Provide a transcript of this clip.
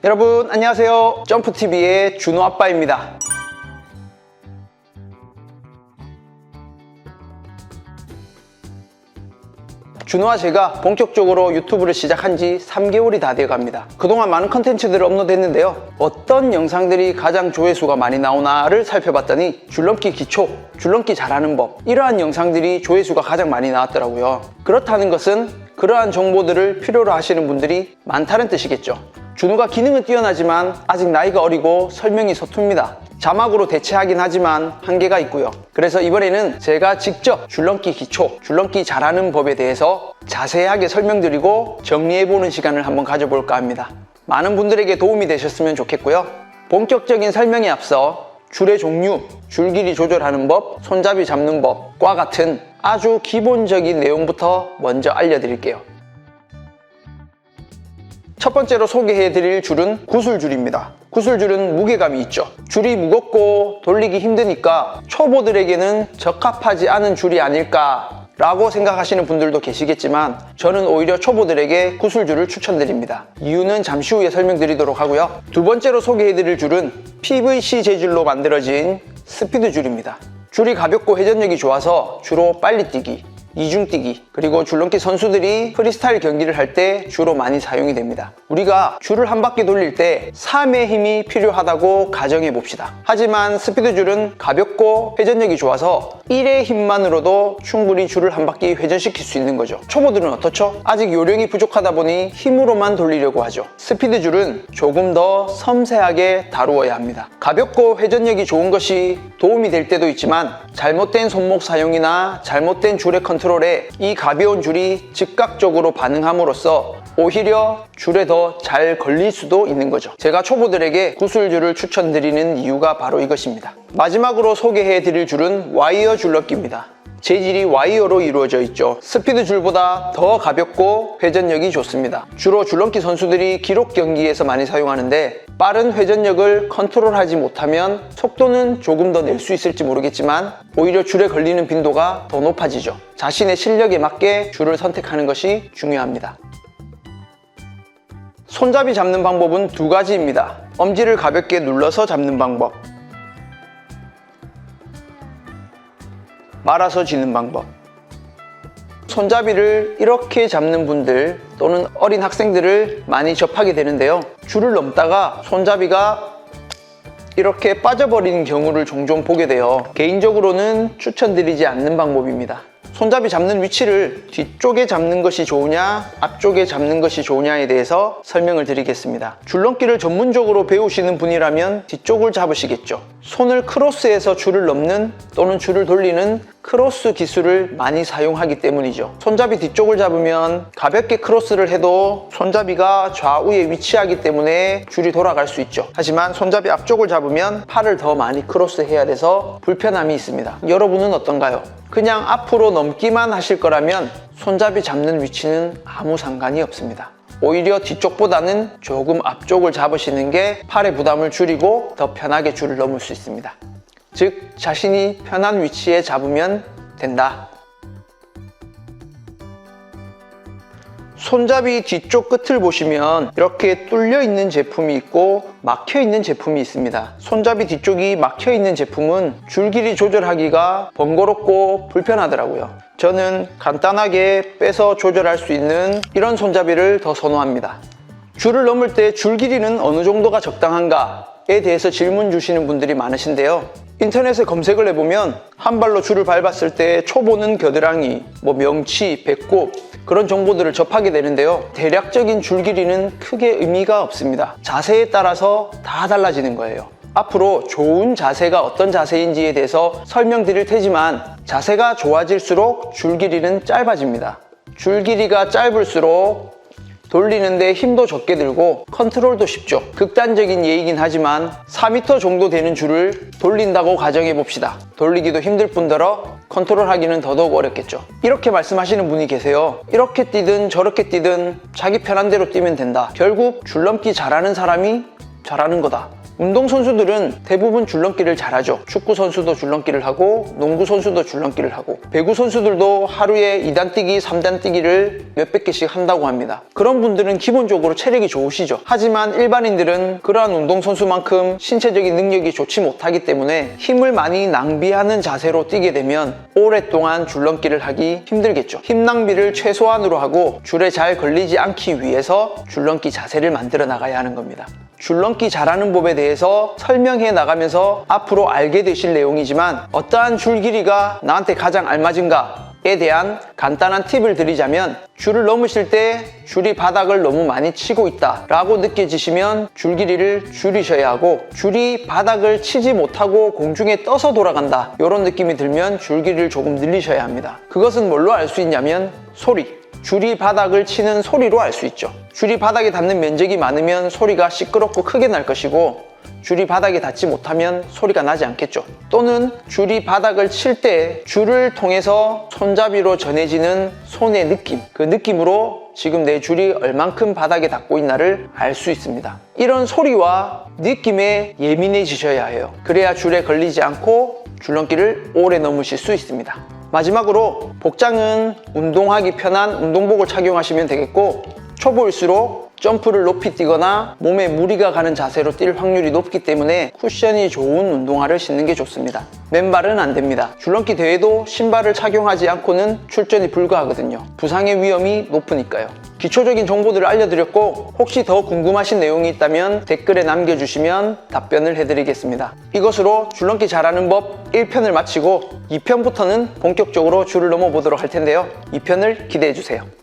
여러분 안녕하세요. 점프TV의 준호 아빠입니다. 준호와 제가 본격적으로 유튜브를 시작한 지 3개월이 다 되어갑니다. 그동안 많은 컨텐츠들을 업로드했는데요. 어떤 영상들이 가장 조회수가 많이 나오나를 살펴봤더니 줄넘기 기초, 줄넘기 잘하는 법, 이러한 영상들이 조회수가 가장 많이 나왔더라고요. 그렇다는 것은 그러한 정보들을 필요로 하시는 분들이 많다는 뜻이겠죠. 준호가 기능은 뛰어나지만 아직 나이가 어리고 설명이 서툽니다. 자막으로 대체하긴 하지만 한계가 있고요. 그래서 이번에는 제가 직접 줄넘기 기초, 줄넘기 잘하는 법에 대해서 자세하게 설명드리고 정리해보는 시간을 한번 가져볼까 합니다. 많은 분들에게 도움이 되셨으면 좋겠고요. 본격적인 설명에 앞서 줄의 종류, 줄 길이 조절하는 법, 손잡이 잡는 법과 같은 아주 기본적인 내용부터 먼저 알려드릴게요. 첫 번째로 소개해드릴 줄은 구슬줄입니다. 구슬줄은 무게감이 있죠. 줄이 무겁고 돌리기 힘드니까 초보들에게는 적합하지 않은 줄이 아닐까 라고 생각하시는 분들도 계시겠지만 저는 오히려 초보들에게 구슬줄을 추천드립니다. 이유는 잠시 후에 설명드리도록 하고요. 두 번째로 소개해드릴 줄은 PVC 재질로 만들어진 스피드줄입니다. 줄이 가볍고 회전력이 좋아서 주로 빨리 뛰기, 이중뛰기, 그리고 줄넘기 선수들이 프리스타일 경기를 할 때 주로 많이 사용이 됩니다. 우리가 줄을 한 바퀴 돌릴 때 3의 힘이 필요하다고 가정해 봅시다. 하지만 스피드줄은 가볍고 회전력이 좋아서 1의 힘만으로도 충분히 줄을 한 바퀴 회전시킬 수 있는 거죠. 초보들은 어떻죠? 아직 요령이 부족하다 보니 힘으로만 돌리려고 하죠. 스피드줄은 조금 더 섬세하게 다루어야 합니다. 가볍고 회전력이 좋은 것이 도움이 될 때도 있지만 잘못된 손목 사용이나 잘못된 줄의 컨트롤에 이 가벼운 줄이 즉각적으로 반응함으로써 오히려 줄에 더 잘 걸릴 수도 있는 거죠. 제가 초보들에게 구슬줄을 추천드리는 이유가 바로 이것입니다. 마지막으로 소개해드릴 줄은 와이어 줄넘기입니다. 재질이 와이어로 이루어져 있죠. 스피드 줄보다 더 가볍고 회전력이 좋습니다. 주로 줄넘기 선수들이 기록 경기에서 많이 사용하는데 빠른 회전력을 컨트롤하지 못하면 속도는 조금 더 낼 수 있을지 모르겠지만 오히려 줄에 걸리는 빈도가 더 높아지죠. 자신의 실력에 맞게 줄을 선택하는 것이 중요합니다. 손잡이 잡는 방법은 두 가지입니다. 엄지를 가볍게 눌러서 잡는 방법, 말아서 쥐는 방법. 손잡이를 이렇게 잡는 분들 또는 어린 학생들을 많이 접하게 되는데요. 줄을 넘다가 손잡이가 이렇게 빠져버리는 경우를 종종 보게 돼요. 개인적으로는 추천드리지 않는 방법입니다. 손잡이 잡는 위치를 뒤쪽에 잡는 것이 좋으냐 앞쪽에 잡는 것이 좋으냐에 대해서 설명을 드리겠습니다. 줄넘기를 전문적으로 배우시는 분이라면 뒤쪽을 잡으시겠죠. 손을 크로스해서 줄을 넘는 또는 줄을 돌리는 크로스 기술을 많이 사용하기 때문이죠. 손잡이 뒤쪽을 잡으면 가볍게 크로스를 해도 손잡이가 좌우에 위치하기 때문에 줄이 돌아갈 수 있죠. 하지만 손잡이 앞쪽을 잡으면 팔을 더 많이 크로스해야 돼서 불편함이 있습니다. 여러분은 어떤가요? 그냥 앞으로 넘기만 하실 거라면 손잡이 잡는 위치는 아무 상관이 없습니다. 오히려 뒤쪽보다는 조금 앞쪽을 잡으시는 게 팔의 부담을 줄이고 더 편하게 줄을 넘을 수 있습니다. 즉, 자신이 편한 위치에 잡으면 된다. 손잡이 뒤쪽 끝을 보시면 이렇게 뚫려 있는 제품이 있고 막혀 있는 제품이 있습니다. 손잡이 뒤쪽이 막혀 있는 제품은 줄 길이 조절하기가 번거롭고 불편하더라고요. 저는 간단하게 빼서 조절할 수 있는 이런 손잡이를 더 선호합니다. 줄을 넘을 때 줄 길이는 어느 정도가 적당한가에 대해서 질문 주시는 분들이 많으신데요. 인터넷에 검색을 해보면 한 발로 줄을 밟았을 때 초보는 겨드랑이, 명치, 배꼽 그런 정보들을 접하게 되는데요. 대략적인 줄 길이는 크게 의미가 없습니다. 자세에 따라서 다 달라지는 거예요. 앞으로 좋은 자세가 어떤 자세인지에 대해서 설명드릴 테지만 자세가 좋아질수록 줄 길이는 짧아집니다. 줄 길이가 짧을수록 돌리는데 힘도 적게 들고 컨트롤도 쉽죠. 극단적인 예이긴 하지만 4m 정도 되는 줄을 돌린다고 가정해 봅시다. 돌리기도 힘들 뿐더러 컨트롤하기는 더더욱 어렵겠죠. 이렇게 말씀하시는 분이 계세요. 이렇게 뛰든 저렇게 뛰든 자기 편한 대로 뛰면 된다. 결국 줄넘기 잘하는 사람이 잘하는 거다. 운동선수들은 대부분 줄넘기를 잘하죠. 축구선수도 줄넘기를 하고 농구선수도 줄넘기를 하고 배구선수들도 하루에 2단 뛰기, 3단 뛰기를 몇백 개씩 한다고 합니다. 그런 분들은 기본적으로 체력이 좋으시죠. 하지만 일반인들은 그러한 운동선수만큼 신체적인 능력이 좋지 못하기 때문에 힘을 많이 낭비하는 자세로 뛰게 되면 오랫동안 줄넘기를 하기 힘들겠죠. 힘 낭비를 최소한으로 하고 줄에 잘 걸리지 않기 위해서 줄넘기 자세를 만들어 나가야 하는 겁니다. 줄넘기 잘하는 법에 대해서 설명해 나가면서 앞으로 알게 되실 내용이지만 어떠한 줄 길이가 나한테 가장 알맞은가에 대한 간단한 팁을 드리자면 줄을 넘으실 때 줄이 바닥을 너무 많이 치고 있다 라고 느껴지시면 줄 길이를 줄이셔야 하고 줄이 바닥을 치지 못하고 공중에 떠서 돌아간다 이런 느낌이 들면 줄 길이를 조금 늘리셔야 합니다. 그것은 뭘로 알 수 있냐면 소리. 줄이 바닥을 치는 소리로 알 수 있죠. 줄이 바닥에 닿는 면적이 많으면 소리가 시끄럽고 크게 날 것이고 줄이 바닥에 닿지 못하면 소리가 나지 않겠죠. 또는 줄이 바닥을 칠 때 줄을 통해서 손잡이로 전해지는 손의 느낌, 그 느낌으로 지금 내 줄이 얼만큼 바닥에 닿고 있나를 알 수 있습니다. 이런 소리와 느낌에 예민해지셔야 해요. 그래야 줄에 걸리지 않고 줄넘기를 오래 넘으실 수 있습니다. 마지막으로 복장은 운동하기 편한 운동복을 착용하시면 되겠고 초보일수록 점프를 높이 뛰거나 몸에 무리가 가는 자세로 뛸 확률이 높기 때문에 쿠션이 좋은 운동화를 신는 게 좋습니다. 맨발은 안 됩니다. 줄넘기 대회도 신발을 착용하지 않고는 출전이 불가하거든요. 부상의 위험이 높으니까요. 기초적인 정보들을 알려드렸고 혹시 더 궁금하신 내용이 있다면 댓글에 남겨주시면 답변을 해드리겠습니다. 이것으로 줄넘기 잘하는 법 1편을 마치고 2편부터는 본격적으로 줄을 넘어보도록 할 텐데요. 2편을 기대해주세요.